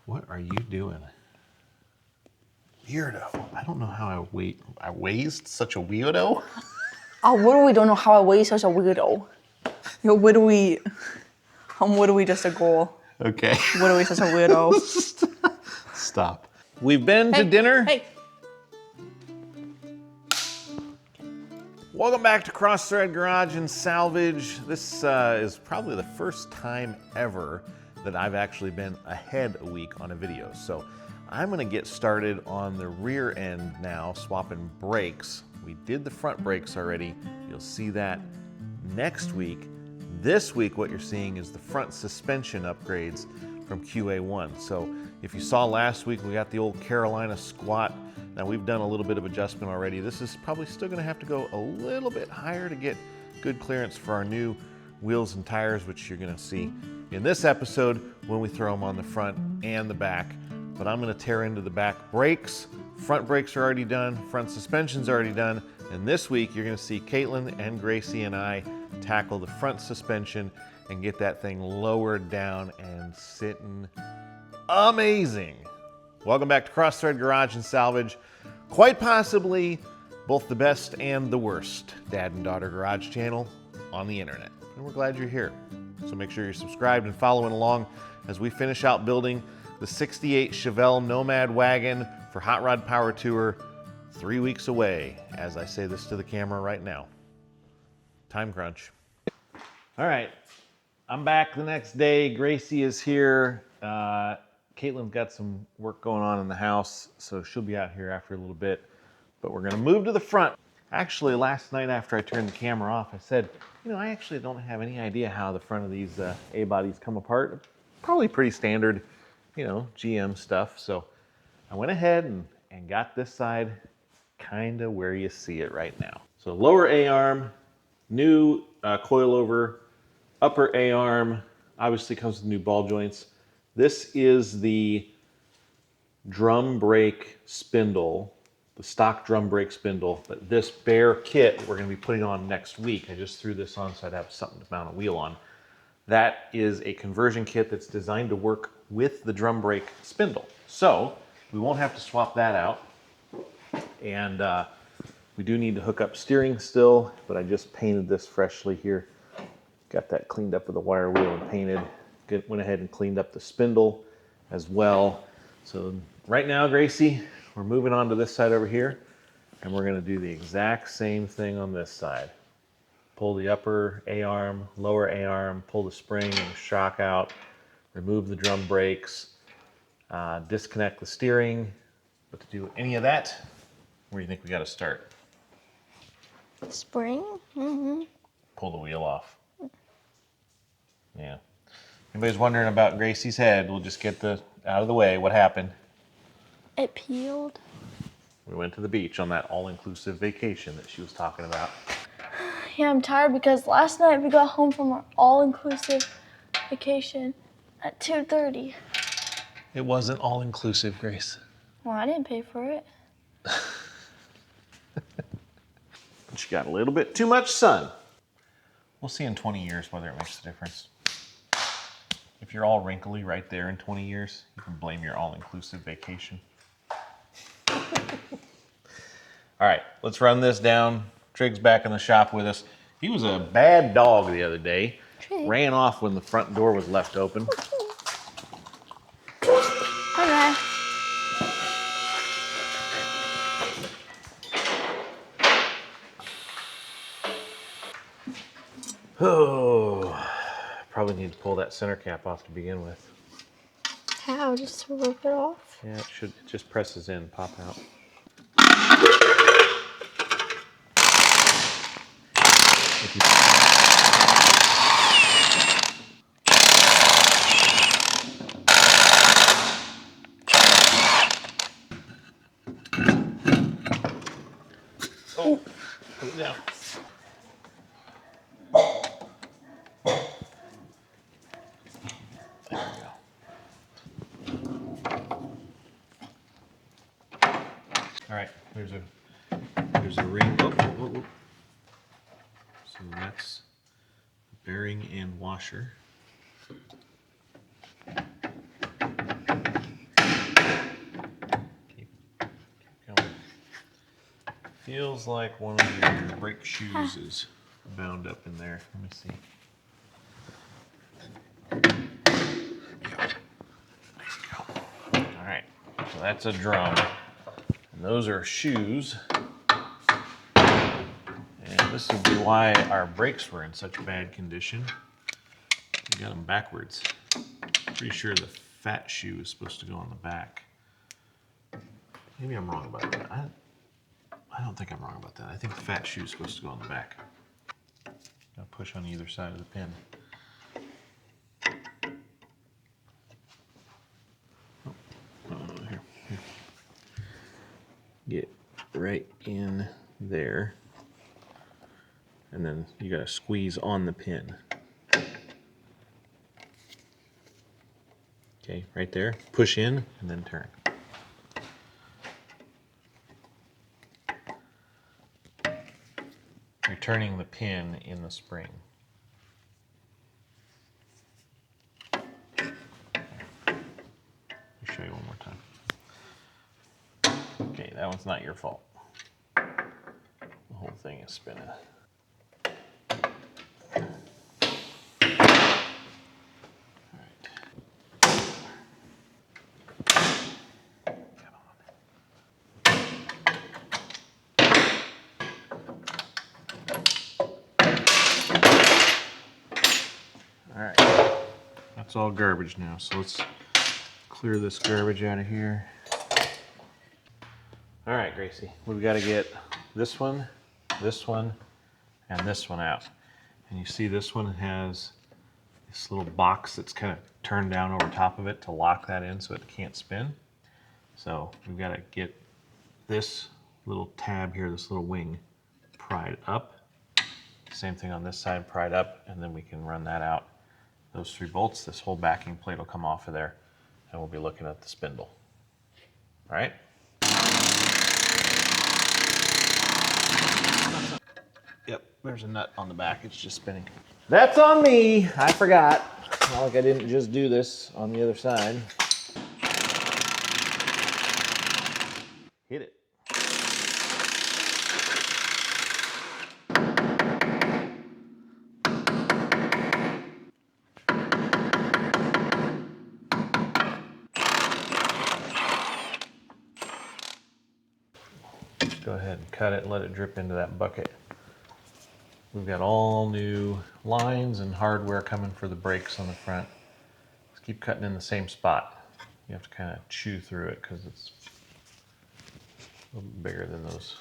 What are you doing? Weirdo. I don't know how I raised such a weirdo. Oh, what do we don't know how I weigh such a weirdo? Yo, what do we just a goal? Okay. What are we such a weirdo? Stop. We've been to dinner. Hey. Welcome back to Crossthread Garage and Salvage. This is probably the first time ever that I've actually been ahead a week on a video. So I'm gonna get started on the rear end now, swapping brakes. We did the front brakes already. You'll see that next week. This week, what you're seeing is the front suspension upgrades from QA1. So if you saw last week, we got the old Carolina squat. Now we've done a little bit of adjustment already. This is probably still gonna have to go a little bit higher to get good clearance for our new wheels and tires, which you're gonna see in this episode when we throw them on the front and the back. But I'm gonna tear into the back brakes. Front brakes are already done, front suspension's already done, and this week you're gonna see Caitlin and Gracie and I tackle the front suspension and get that thing lowered down and sitting amazing. Welcome back to Crossthread Garage and Salvage. Quite possibly both the best and the worst dad and daughter garage channel on the internet. And we're glad you're here. So make sure you're subscribed and following along as we finish out building the 68 Chevelle Nomad wagon for Hot Rod Power Tour 3 weeks away, as I say this to the camera right now. Time crunch. All right, I'm back the next day. Gracie is here. Caitlin's got some work going on in the house, so she'll be out here after a little bit. But we're gonna move to the front. Actually, last night after I turned the camera off, I said, you know, I actually don't have any idea how the front of these A-bodies come apart. Probably pretty standard, you know, GM stuff. So I went ahead and got this side kind of where you see it right now. So lower A-arm, new coilover, upper A-arm, obviously comes with new ball joints. This is the drum brake spindle, the stock drum brake spindle, but this bare kit we're gonna be putting on next week. I just threw this on so I'd have something to mount a wheel on. That is a conversion kit that's designed to work with the drum brake spindle. So we won't have to swap that out. And we do need to hook up steering still, but I just painted this freshly here. Got that cleaned up with a wire wheel and painted. Went ahead and cleaned up the spindle as well. So right now, Gracie, we're moving on to this side over here, and we're gonna do the exact same thing on this side. Pull the upper A-arm, lower A-arm, pull the spring and shock out, remove the drum brakes, disconnect the steering. But to do any of that, where do you think we gotta start? Spring? Mm-hmm. Pull the wheel off. Yeah. Anybody's wondering about Gracie's head, we'll just get out of the way. What happened? It peeled. We went to the beach on that all-inclusive vacation that she was talking about. Yeah, I'm tired because last night we got home from our all-inclusive vacation at 2:30. It wasn't all-inclusive, Grace. Well, I didn't pay for it. She got a little bit too much sun. We'll see in 20 years whether it makes a difference. If you're all wrinkly right there in 20 years, you can blame your all-inclusive vacation. All right, let's run this down. Trig's back in the shop with us. He was a bad dog the other day. Trig. Ran off when the front door was left open. Okay. Oh, probably need to pull that center cap off to begin with. How? Just to rip it off? Yeah, it should. It just presses in, pop out. If you... Oh, put it down. There we go. All right, there's a ring. Oh. So that's the bearing and washer. Feels like one of your brake shoes is bound up in there. Let me see. There you go. All right, so that's a drum. And those are shoes. And this would be why our brakes were in such bad condition. We got them backwards. Pretty sure the fat shoe is supposed to go on the back. Maybe I'm wrong about that. I don't think I'm wrong about that. I think the fat shoe is supposed to go on the back. Now push on either side of the pin. Here. Get right in there. And then you gotta squeeze on the pin. Okay, right there. Push in and then turn. You're turning the pin in the spring. Let me show you one more time. Okay, that one's not your fault. The whole thing is spinning. Alright, that's all garbage now, so let's clear this garbage out of here. Alright, Gracie, we've got to get this one, and this one out. And you see this one has this little box that's kind of turned down over top of it to lock that in so it can't spin. So we've got to get this little tab here, this little wing, pried up. Same thing on this side, pried up, and then we can run that out. Those 3 bolts, this whole backing plate will come off of there, and we'll be looking at the spindle. All right? Yep, there's a nut on the back, it's just spinning. That's on me, I forgot. Not like I didn't just do this on the other side. Hit it. Go ahead and cut it and let it drip into that bucket. We've got all new lines and hardware coming for the brakes on the front. Let's keep cutting in the same spot. You have to kind of chew through it because it's a little bigger than those.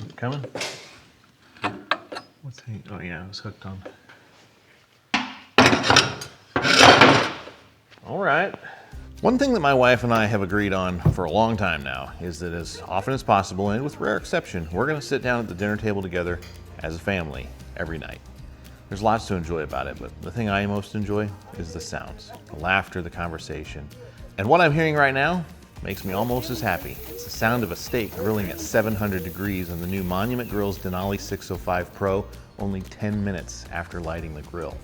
Is it coming? What's he? Oh yeah, it was hooked on. All right. One thing that my wife and I have agreed on for a long time now is that as often as possible, and with rare exception, we're going to sit down at the dinner table together as a family every night. There's lots to enjoy about it, but the thing I most enjoy is the sounds, the laughter, the conversation. And what I'm hearing right now makes me almost as happy. It's the sound of a steak grilling at 700 degrees on the new Monument Grill's Denali 605 Pro, only 10 minutes after lighting the grill.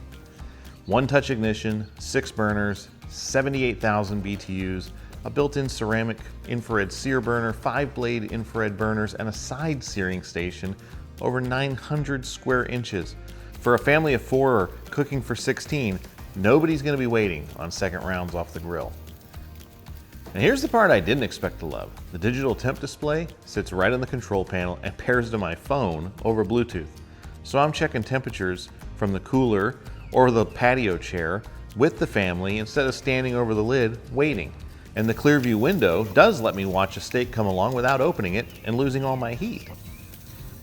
One-touch ignition, 6 burners, 78,000 BTUs, a built-in ceramic infrared sear burner, 5-blade infrared burners, and a side searing station over 900 square inches. For a family of 4 or cooking for 16, nobody's gonna be waiting on second rounds off the grill. And here's the part I didn't expect to love. The digital temp display sits right on the control panel and pairs to my phone over Bluetooth. So I'm checking temperatures from the cooler or the patio chair with the family instead of standing over the lid waiting. And the clear view window does let me watch a steak come along without opening it and losing all my heat.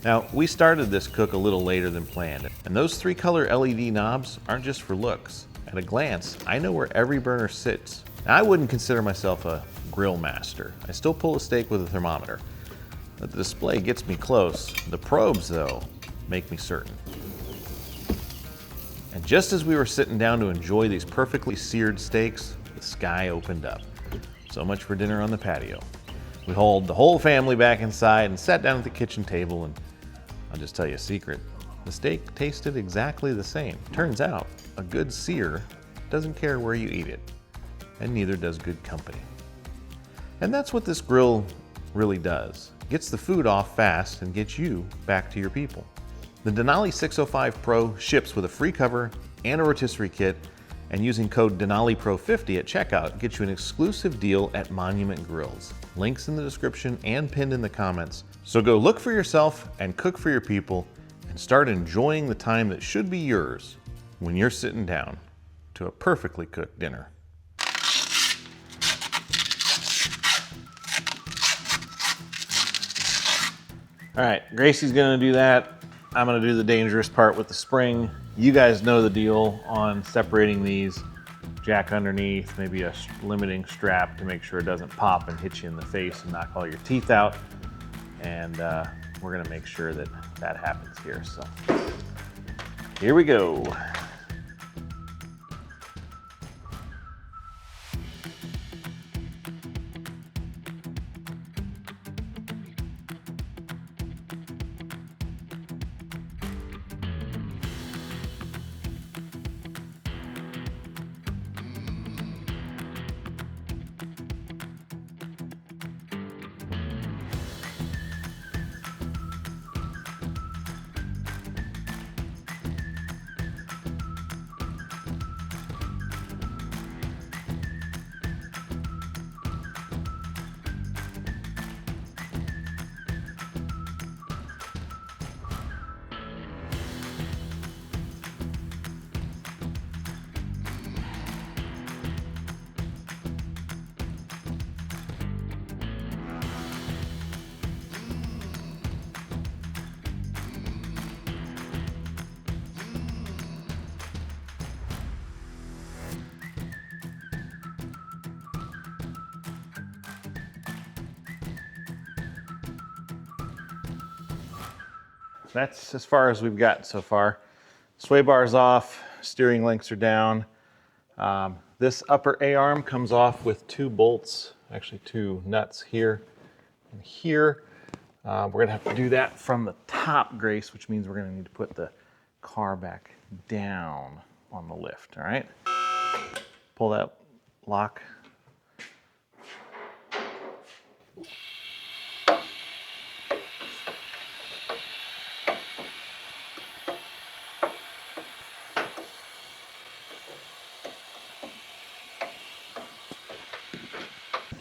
Now, we started this cook a little later than planned, and those 3-color LED knobs aren't just for looks. At a glance, I know where every burner sits. Now, I wouldn't consider myself a grill master. I still pull a steak with a thermometer, but the display gets me close. The probes, though, make me certain. And just as we were sitting down to enjoy these perfectly seared steaks, the sky opened up. So much for dinner on the patio. We hauled the whole family back inside and sat down at the kitchen table, and I'll just tell you a secret, The steak tasted exactly the same. Turns out, a good sear doesn't care where you eat it, and neither does good company. And that's what this grill really does. Gets the food off fast and gets you back to your people. The Denali 605 Pro ships with a free cover and a rotisserie kit, and using code DenaliPro50 at checkout gets you an exclusive deal at Monument Grills. Links in the description and pinned in the comments. So go look for yourself and cook for your people and start enjoying the time that should be yours when you're sitting down to a perfectly cooked dinner. All right, Gracie's gonna do that. I'm gonna do the dangerous part with the spring. You guys know the deal on separating these. Jack underneath, maybe a limiting strap to make sure it doesn't pop and hit you in the face and knock all your teeth out. And we're gonna make sure that that happens here. So here we go. That's as far as we've gotten so far. Sway bar's off, steering links are down. This upper A-arm comes off with 2 bolts, actually 2 nuts here and here. We're gonna have to do that from the top, Grace, which means we're gonna need to put the car back down on the lift, all right? Pull that lock.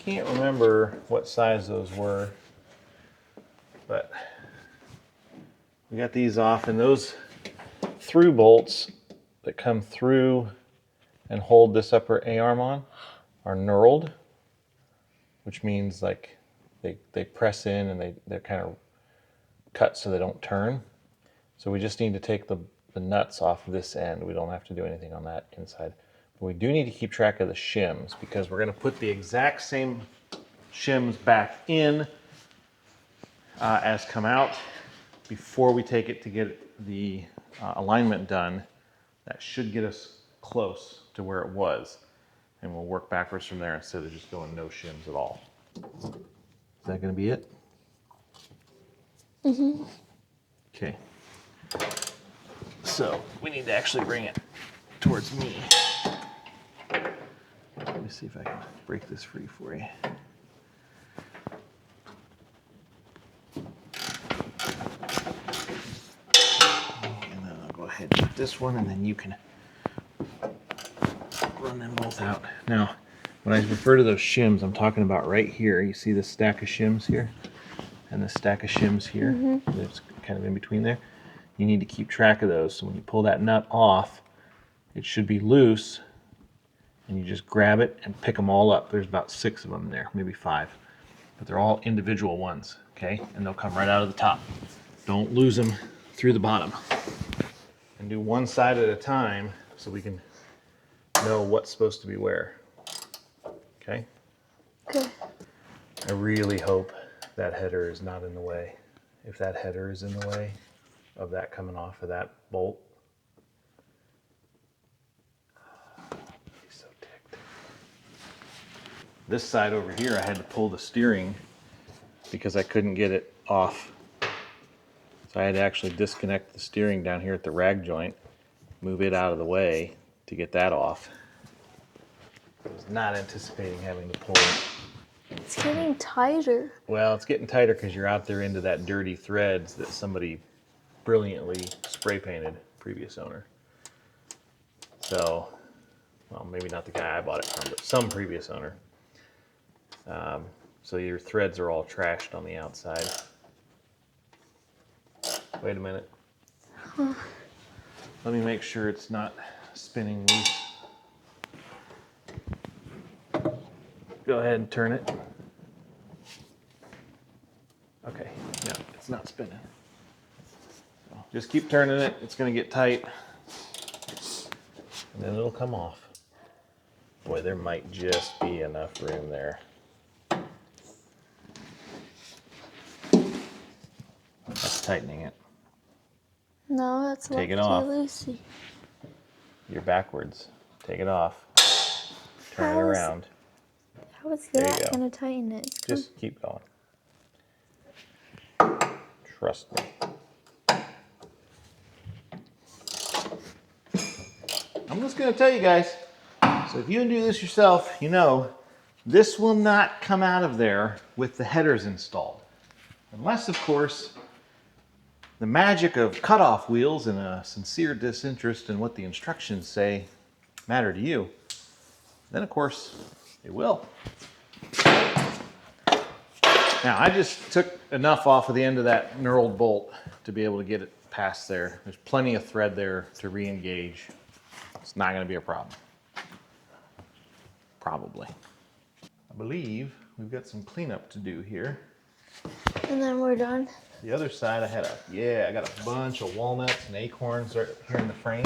Can't remember what size those were, but we got these off, and those through bolts that come through and hold this upper A-arm on are knurled, which means like they press in and they're kind of cut so they don't turn. So we just need to take the nuts off this end. We don't have to do anything on that inside. But we do need to keep track of the shims because we're going to put the exact same shims back in as come out before we take it to get the alignment done. That should get us close to where it was, and we'll work backwards from there instead of just going no shims at all. Is that going to be it? Mm-hmm. Okay. So we need to actually bring it towards me. Let me see if I can break this free for you. And then I'll go ahead and put this one, and then you can run them both out. Now, when I refer to those shims, I'm talking about right here. You see this stack of shims here? And the stack of shims here? Mm-hmm. That's kind of in between there. You need to keep track of those. So when you pull that nut off, it should be loose, and you just grab it and pick them all up. There's about 6 of them there, maybe 5. But they're all individual ones, okay? And they'll come right out of the top. Don't lose them through the bottom. And do one side at a time so we can know what's supposed to be where. Okay? Okay. I really hope that header is not in the way. If that header is in the way of that coming off of that bolt, so ticked. This side over here, I had to pull the steering because I couldn't get it off. So I had to actually disconnect the steering down here at the rag joint, move it out of the way to get that off. I was not anticipating having to pull it. It's getting tighter. Well, it's getting tighter because you're out there into that dirty threads that somebody brilliantly spray painted, previous owner. So, well, maybe not the guy I bought it from, but some previous owner. So your threads are all trashed on the outside. Wait a minute. Huh. Let me make sure it's not spinning loose. Go ahead and turn it. Okay, yeah, it's not spinning. So just keep turning it, it's gonna get tight. And then it'll come off. Boy, there might just be enough room there. That's tightening it. No, that's Take it lefty off. loosey. You're backwards. Take it off. Turn it How is- around. How is There you that go. gonna tighten it? It's Just keep going. Trust me. I'm just going to tell you guys, so if you do this yourself, you know, this will not come out of there with the headers installed. Unless, of course, the magic of cutoff wheels and a sincere disinterest in what the instructions say matter to you, then of course it will. Now, I just took enough off of the end of that knurled bolt to be able to get it past there. There's plenty of thread there to re-engage. It's not going to be a problem. Probably. I believe we've got some cleanup to do here. And then we're done. The other side, I got a bunch of walnuts and acorns right here in the frame.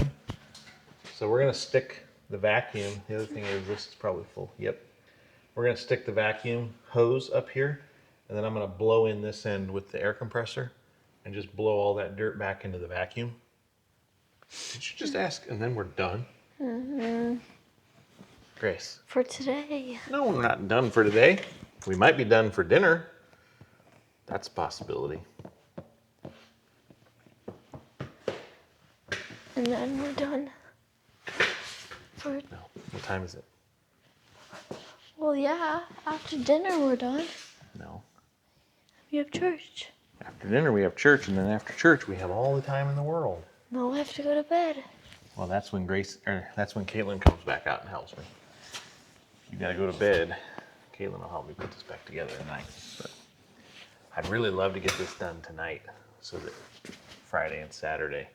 So we're going to stick the vacuum. The other thing is this is probably full. Yep. We're going to stick the vacuum hose up here. And then I'm going to blow in this end with the air compressor and just blow all that dirt back into the vacuum. Did you just ask? And then we're done? Mm-hmm. Grace. For today. No, we're not done for today. We might be done for dinner. That's a possibility. And then we're done. No. What time is it? Well, yeah. After dinner, we're done. No. We have church. After dinner we have church, and then after church we have all the time in the world. No, I have to go to bed. Well, that's when that's when Caitlin comes back out and helps me. You gotta go to bed. Caitlin will help me put this back together tonight. But I'd really love to get this done tonight so that Friday and Saturday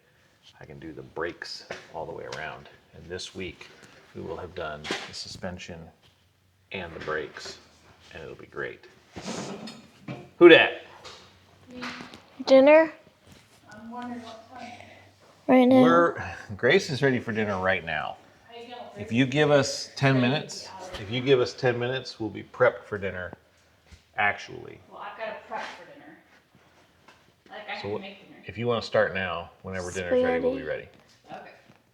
I can do the brakes all the way around. And this week we will have done the suspension and the brakes, and it'll be great. Who dat? Dinner? I'm wondering what time. Right now. Grace is ready for dinner right now. If you give us 10 minutes, we'll be prepped for dinner, actually. Well, I've got to prep for dinner. Like, I So can make dinner. if you want to start now, whenever dinner's ready, we'll be Spaghetti. ready. Okay.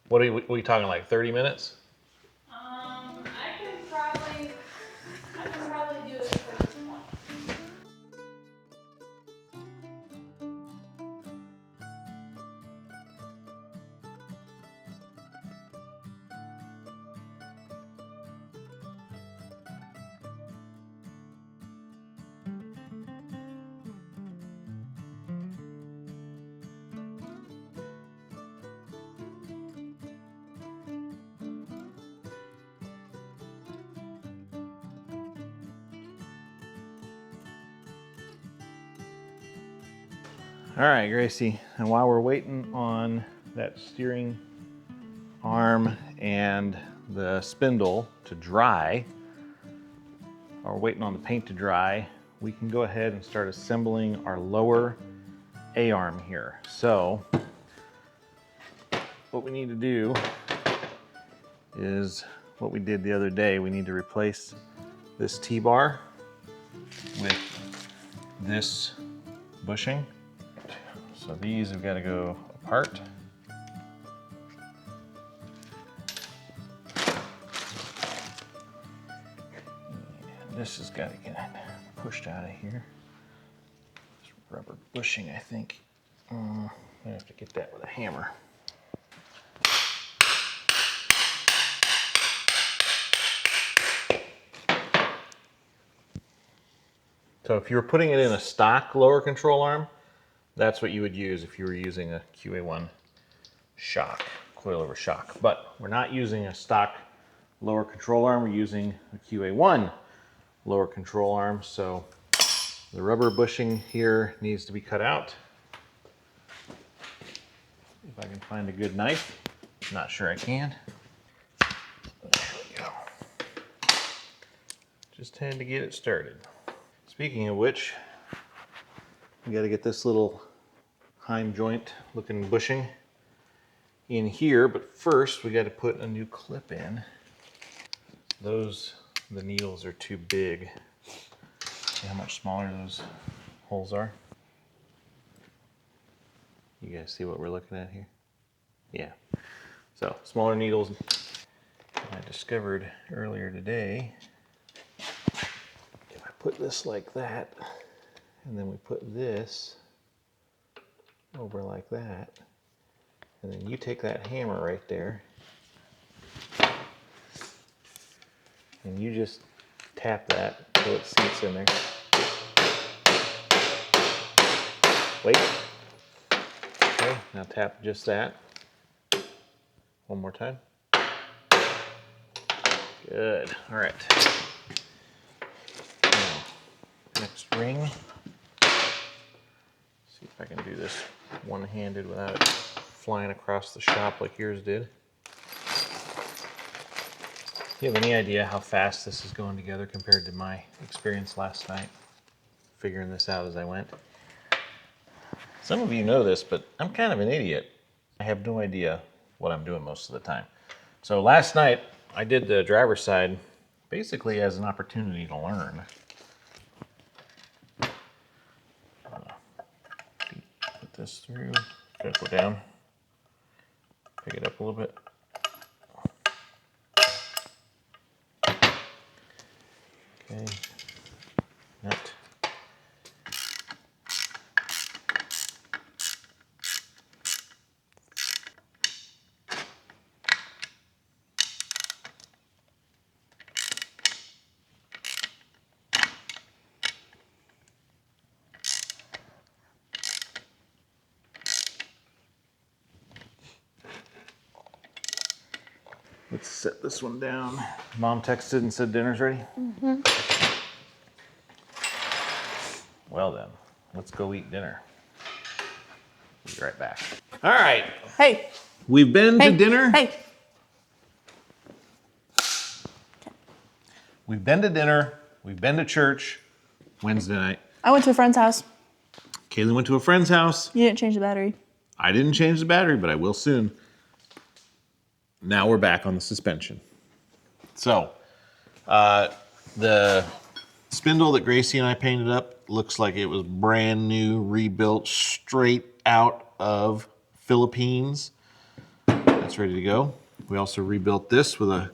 What are we talking, like 30 minutes? I can probably do it for 2 months. All right, Gracie, and while we're waiting on that steering arm and the spindle to dry, or waiting on the paint to dry, we can go ahead and start assembling our lower A-arm here. So what we need to do is what we did the other day. We need to replace this T-bar with this bushing. So these have got to go apart. And this has got to get pushed out of here. This rubber bushing, I think, I have to get that with a hammer. So if you were putting it in a stock lower control arm, that's what you would use if you were using a QA1 shock, coilover shock. But we're not using a stock lower control arm, we're using a QA1 lower control arm. So the rubber bushing here needs to be cut out. If I can find a good knife. Not sure I can. There we go. Just had to get it started. Speaking of which, we got to get this little heim joint looking bushing in here, but first we got to put a new clip in. The needles are too big. See how much smaller those holes are? You guys see what we're looking at here? Yeah. So smaller needles. I discovered earlier today, if I put this like that, and then we put this over like that, and then you take that hammer right there, and you just tap that until it seats in there. Wait. Okay, now tap just that. One more time. Good. All right. Now, next ring. See if I can do this one-handed without it flying across the shop like yours did. Do you have any idea how fast this is going together compared to my experience last night? Figuring this out as I went. Some of you know this, but I'm kind of an idiot. I have no idea what I'm doing most of the time. So last night, I did the driver's side basically as an opportunity to learn. Put this through, gotta go down, pick it up a little bit. Okay, nut. Let's set this one down. Mom texted and said dinner's ready? Mm-hmm. Well then, let's go eat dinner. Be right back. All right. Hey. We've been to dinner. Hey. We've been to dinner. We've been to church Wednesday night. I went to a friend's house. Kaylee went to a friend's house. You didn't change the battery. I didn't change the battery, but I will soon. Now we're back on the suspension. So, the spindle that Gracie and I painted up looks like it was brand new, rebuilt straight out of Philippines. That's ready to go. We also rebuilt this with a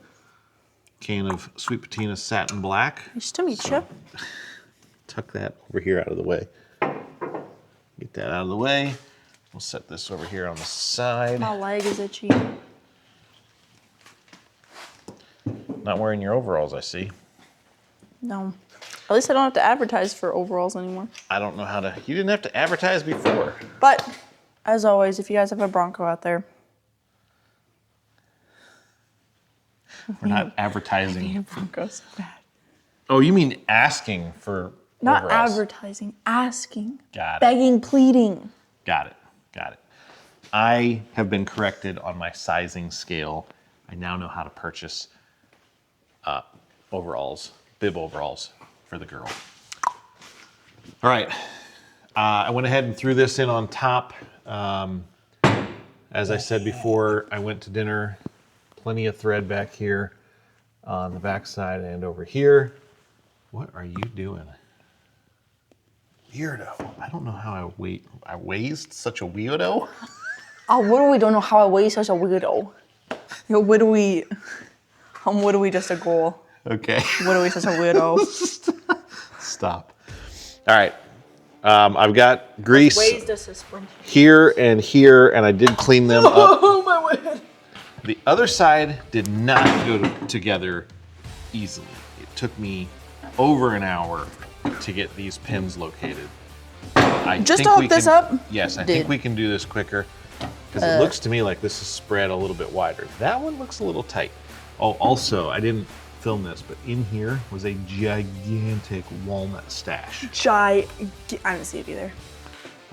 can of Sweet Patina Satin Black. Nice to meet you. Tuck that over here out of the way. Get that out of the way. We'll set this over here on the side. My leg is itchy. Not wearing your overalls, I see. No. At least I don't have to advertise for overalls anymore. I don't know how to. You didn't have to advertise before. But, as always, if you guys have a Bronco out there. We're not advertising. I need a Bronco so bad. Oh, you mean asking for Not overalls. advertising, asking. Got it. Begging, pleading. Got it. Got it. I have been corrected on my sizing scale. I now know how to purchase overalls, bib overalls for the girl. All right. I went ahead and threw this in on top. As I said before, I went to dinner. Plenty of thread back here on the back side and over here. What are you doing? Weirdo. I don't know how I raised such a weirdo. Oh, what do we don't know how I weigh such a weirdo? Yo, what do we just a goal? Okay. What are we such a weirdo? Stop. All right. I've got grease Raised us a spring. here, and I did clean them up. Oh my word. The other side did not go together easily. It took me over an hour to get these pins located. I Just think to we hook this can- up? Yes, I think we can do this quicker because it looks to me like this is spread a little bit wider. That one looks a little tight. Oh, also, I didn't film this, but in here was a gigantic walnut stash. I didn't see it either.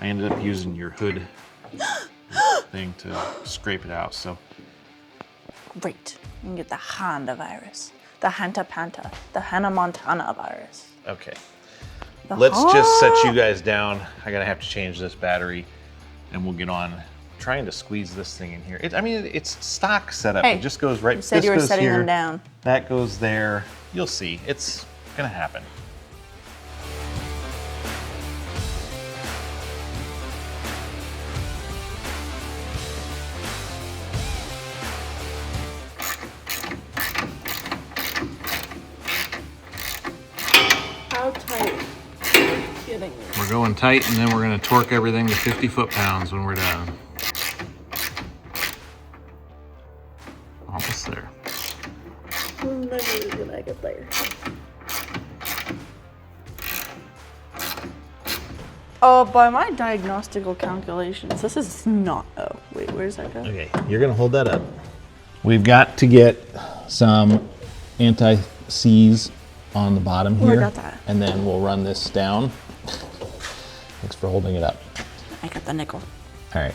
I ended up using your hood thing to scrape it out, so. Great. You can get the Honda virus, the Hanta Panta, the Hannah Montana virus. Okay. The Let's just set you guys down. I gotta have to change this battery, and we'll get on trying to squeeze this thing in here. I mean, it's stock setup. Hey, It just goes right. You said this you were goes setting here, them down. That goes there. You'll see. It's gonna happen. How tight? Kidding me. We're going tight, and then we're gonna torque everything to 50 foot-pounds when we're done. Almost there. Never gonna get there. Oh, by my diagnostical calculations, this is not. Oh, wait, where's that go? Okay, you're gonna hold that up. We've got to get some anti-seize on the bottom Oh, I here. got that. And then we'll run this down. Thanks for holding it up. I got the nickel. All right,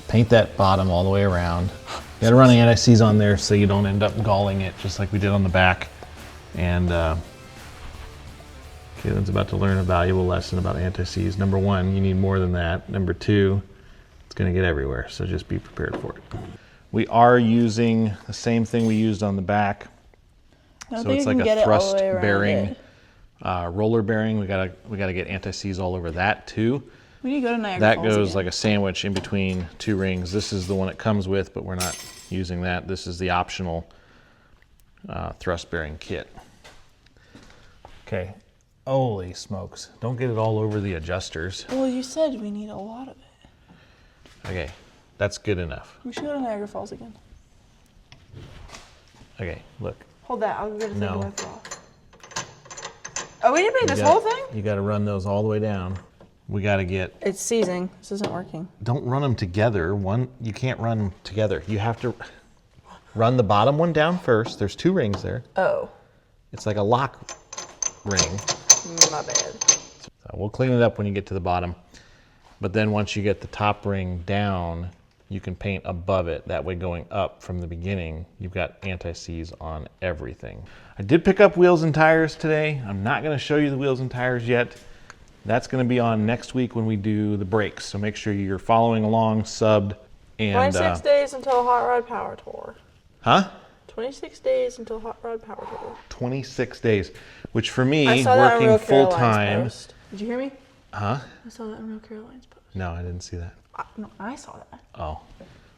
paint that bottom all the way around. You gotta run anti-seize on there so you don't end up galling it, just like we did on the back. And Caitlin's about to learn a valuable lesson about anti-seize. Number one, you need more than that. Number two, it's gonna get everywhere, so just be prepared for it. We are using the same thing we used on the back. So it's like a thrust bearing, roller bearing. We gotta get anti-seize all over that too. We need to go to Niagara That Falls goes again. like a sandwich in between two rings. This is the one it comes with, but we're not using that. This is the optional thrust bearing kit. Okay, holy smokes. Don't get it all over the adjusters. Well, you said we need a lot of it. Okay, that's good enough. We should go to Niagara Falls again. Okay, look. Hold that. I'll go get a thing No. to wipe it off. Oh, we didn't make this You whole got- thing? You gotta run those all the way down. We gotta get, It's seizing. This isn't working. don't run them together. You can't run them together. You have to run the bottom one down first. There's two rings there. Oh, It's like a lock ring. my bad. So we'll clean it up when you get to the bottom. But then once you get the top ring down, you can paint above it. That way going up from the beginning, you've got anti-seize on everything. I did pick up wheels and tires today. I'm not gonna show you the wheels and tires yet. That's gonna be on next week when we do the brakes. So make sure you're following along, subbed, and 26 days until Hot Rod Power Tour. huh? 26 days until Hot Rod Power Tour. 26 days, which for I me, saw that on working Real full Caroline's time, post. Did you hear me? huh? I saw that on Real Caroline's post. No, I didn't see that. No, I saw that. Oh,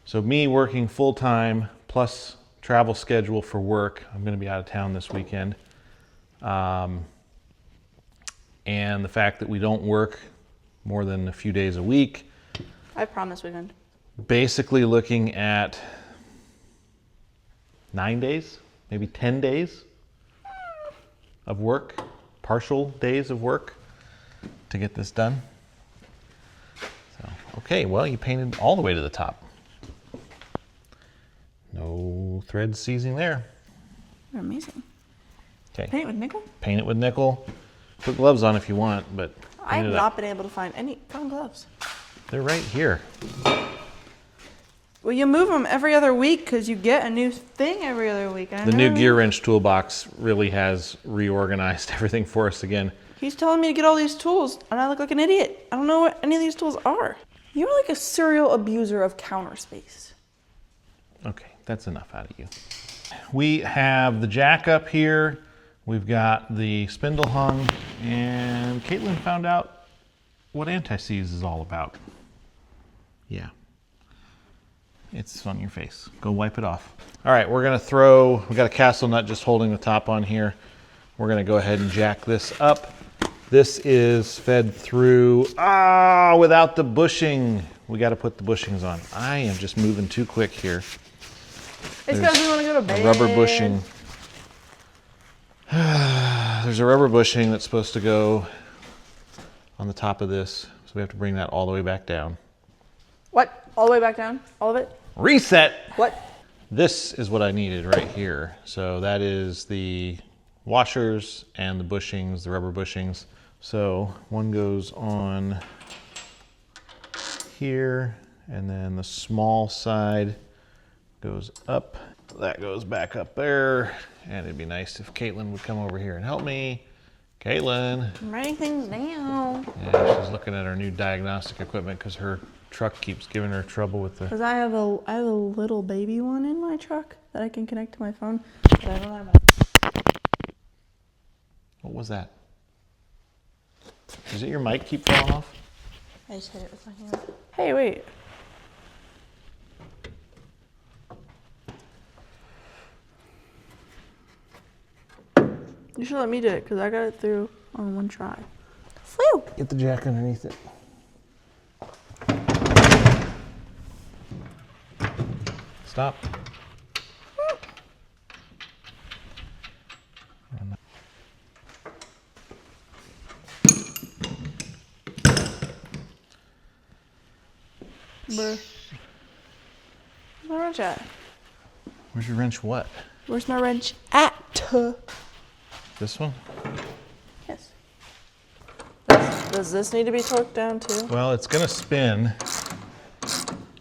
so me working full time plus travel schedule for work. I'm going to be out of town this weekend. And the fact that we don't work more than a few days a week, I promise weekend. basically looking at 9 days, maybe 10 days of work, partial days of work to get this done. So, okay, well, you painted all the way to the top. No thread seizing there. They're amazing. Okay, Paint it with nickel? paint it with nickel. Put gloves on if you want, but I paint have it up. not been able to find any found gloves. They're right here. Well, you move them every other week because you get a new thing every other week. The new gear wrench toolbox really has reorganized everything for us again. He's telling me to get all these tools, and I look like an idiot. I don't know what any of these tools are. You're like a serial abuser of counter space. Okay, that's enough out of you. We have the jack up here. We've got the spindle hung, and Caitlin found out what anti-seize is all about. Yeah. It's on your face. Go wipe it off. All right, we got a castle nut just holding the top on here. We're gonna go ahead and jack this up This is fed through, without the bushing. We got to put the bushings on. I am just moving too quick here. It's because we want to go to bed. A rubber bushing. There's a rubber bushing that's supposed to go on the top of this. So we have to bring that all the way back down. What? All the way back down? All of it? Reset! What? This is what I needed right here. So that is the washers and the bushings, the rubber bushings. So one goes on here, and then the small side goes up. That goes back up there. And it'd be nice if Caitlin would come over here and help me. Caitlin. I'm writing things down. Yeah, she's looking at our new diagnostic equipment because her truck keeps giving her trouble with the... Because I have a little baby one in my truck that I can connect to my phone, but I don't have a... What was that? Is it your mic keep falling off? I just hit it with my hand. Hey, wait. You should let me do it, because I got it through on one try. Phew! Get the jack underneath it. Stop. Where's my wrench at? Where's your wrench? What? Where's my wrench at? This one? Yes. Does this need to be torqued down too? Well, it's gonna spin.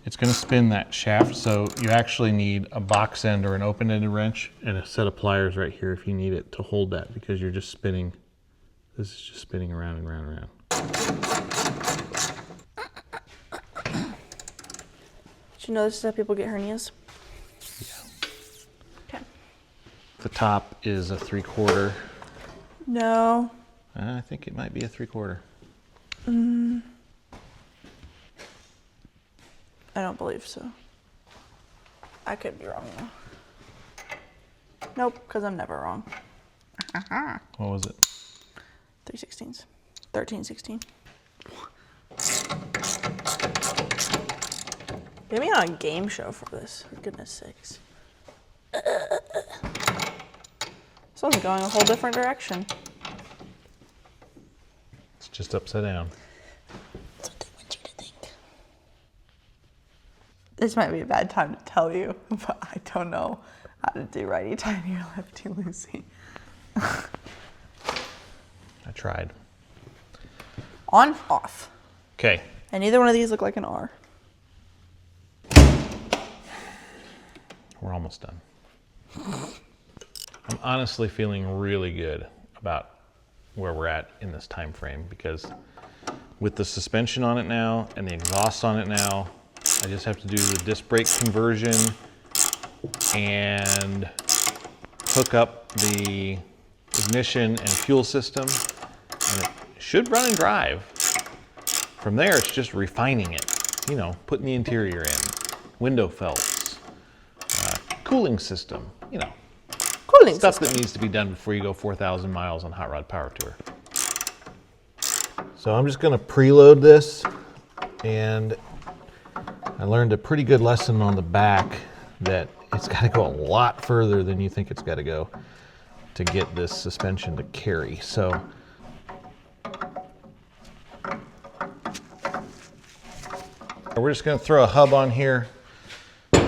It's gonna spin that shaft, so you actually need a box end or an open-ended wrench and a set of pliers right here if you need it to hold that, because you're just spinning. This is just spinning around and around and around. Did you know this is how people get hernias? Yeah. Okay. The top is a 3/4. No. I think it might be a 3/4. I don't believe so. I could be wrong though. Nope, because I'm never wrong. What was it? 3/16. 13/16. Get me on a game show for this, for goodness sakes. This one's going a whole different direction. It's just upside down. That's what they want you to think. This might be a bad time to tell you, but I don't know how to do righty tighty or lefty loosey. I tried. On, off. Okay. And neither one of these look like an R. We're almost done. I'm honestly feeling really good about where we're at in this time frame, because with the suspension on it now and the exhaust on it now, I just have to do the disc brake conversion and hook up the ignition and fuel system, and it should run and drive. From there, it's just refining it, you know, putting the interior in, window felts, cooling system, you know, Cooling stuff system. that needs to be done before you go 4,000 miles on Hot Rod Power Tour. So I'm just gonna preload this, and I learned a pretty good lesson on the back that it's gotta go a lot further than you think it's gotta go to get this suspension to carry. So we're just gonna throw a hub on here,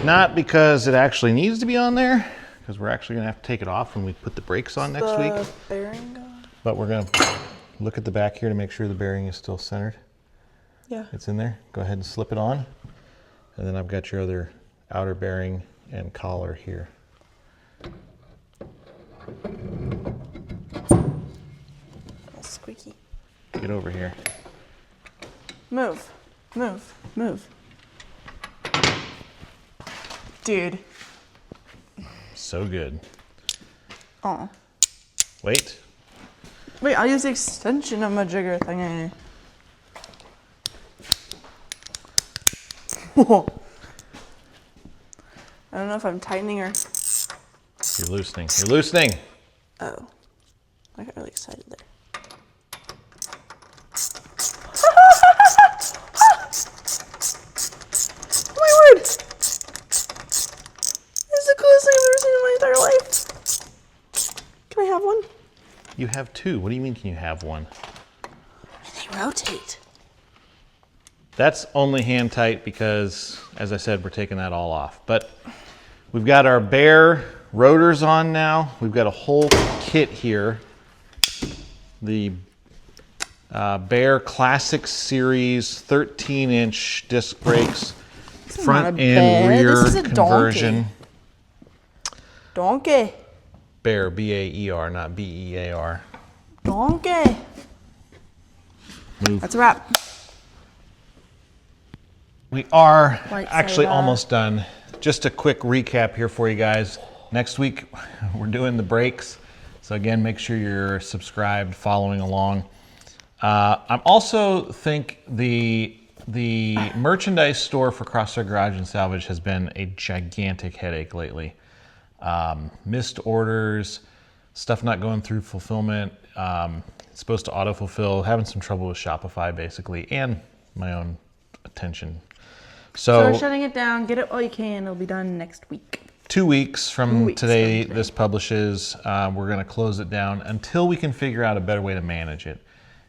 not because it actually needs to be on there, because we're actually gonna have to take it off when we put the brakes on next week. Bearing on? But we're gonna look at the back here to make sure the bearing is still centered. Yeah. It's in there. Go ahead and slip it on. And then I've got your other outer bearing and collar here. That's squeaky. Get over here. Move. Move. Move. Dude. So good. Oh. Wait. Wait, I'll use the extension of my jigger thingy. Whoa. I don't know if I'm tightening or... You're loosening. You're loosening. Oh. I got really excited there. You have two. What do you mean, can you have one? They rotate. That's only hand tight because, as I said, we're taking that all off. But we've got our Bear rotors on now. We've got a whole kit here. The Bear Classic Series 13-inch disc brakes, front and rear conversion. Donkey. Bear, B-A-E-R, not B-E-A-R. Donkey. Move. That's a wrap. We are Right actually side up. almost done. Just a quick recap here for you guys. Next week, we're doing the brakes. So again, make sure you're subscribed, following along. I'm also think the merchandise store for Crossthread Garage and Salvage has been a gigantic headache lately. Missed orders, stuff not going through fulfillment. It's supposed to auto-fulfill, having some trouble with Shopify basically, and my own attention. So shutting it down, get it while you can. It'll be done next week. 2 weeks from today, from today. this publishes. We're going to close it down until we can figure out a better way to manage it.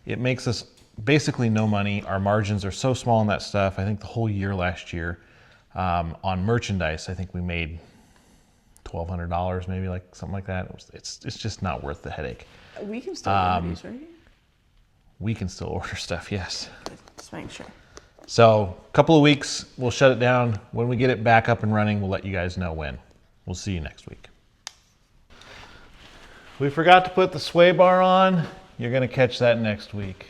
It makes us basically no money. Our margins are so small on that stuff. I think the whole year last year on merchandise, I think we made $1,200, maybe, like something like that. It's just not worth the headache. We can still order these, right? We can still order stuff, yes. Just make sure. So a couple of weeks, we'll shut it down. When we get it back up and running, we'll let you guys know when. We'll see you next week. We forgot to put the sway bar on. You're going to catch that next week.